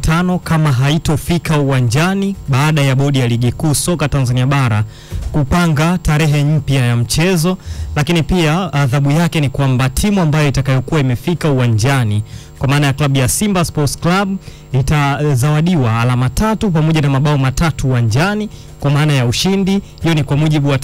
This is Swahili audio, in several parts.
15 kama haitofika uwanjani baada ya bodi ya ligi kuu soka Tanzania bara kupanga tarehe mpya ya mchezo. Lakini pia adhabu yake ni kwamba timu ambayo itakayokuwa imefika uwanjani kwa maana ya klabu ya Simba Sports Club itazawadiwa alama 3 pamoja na mabao 3 uwanjani kwa maana ya ushindi. Hiyo ni kwa mujibu wa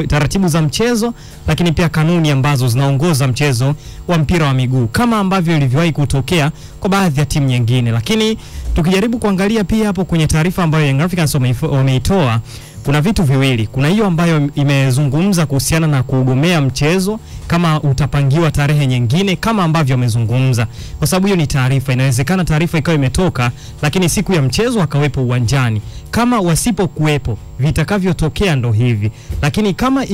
taratibu za mchezo, lakini pia kanuni ambazo zinaongoza mchezo wa mpira wa miguu kama ambavyo ilivyowahi kutokea kwa baadhi ya timu nyingine. Lakini tukijaribu kuangalia pia hapo kwenye taarifa ambayo Young Africans wameitoa, kuna vitu viwili. Kuna hiyo ambayo imezungumza kuhusiana na kugomea mchezo kama utapangiwa tarehe nyingine kama ambavyo wamezungumza, kwa sababu hiyo ni taarifa. Inawezekana taarifa ikawa imetoka lakini siku ya mchezo akawepo uwanjani. Kama wasipokuwepo vitakavyotokea ndo hivi, lakini kama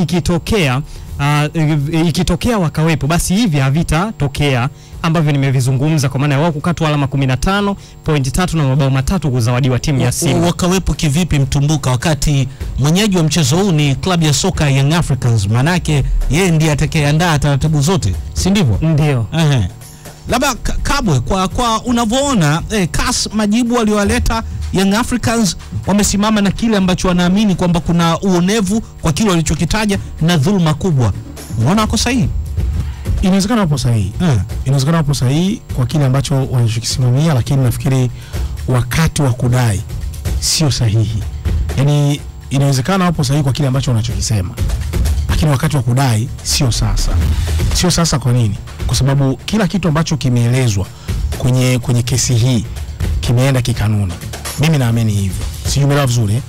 ikitokea wakawepo, basi hivi havitatokea ambavyo nimevizungumza, kwa maana ya wao kukatwa alama 15.3 na mabao 3 kuzawadiwa timu ya Simba. Wakawepo kivipi Mtumbuka wakati mwenyeji wa mchezo huu ni klabu ya soka Young Africans? Manake yeye ndiye atakayeandaa taratibu zote, si ndivyo? Ndio. Labda Kabwe, kwa unavyoona CAS majibu waliowaleta Young Africans wamesimama na kile ambacho wanaamini kwamba kuna uonevu kwa kile walichokitaja na dhulma kubwa. Unaona wako sahihi? Inawezekana hapo sahihi. Inawezekana hapo sahihi kwa kile ambacho wanachokisimamia, lakini nafikiri wakati wa kudai sio sahihi. Yaani inawezekana hapo sahihi kwa kile ambacho wanachokisema, lakini wakati wa kudai sio sasa. Sio sasa kwa nini? Kwa sababu kila kitu ambacho kimeelezwa kwenye kesi hii kimeenda kikanuni. Mimi naamini hivyo. Sijui umeelewa vizuri.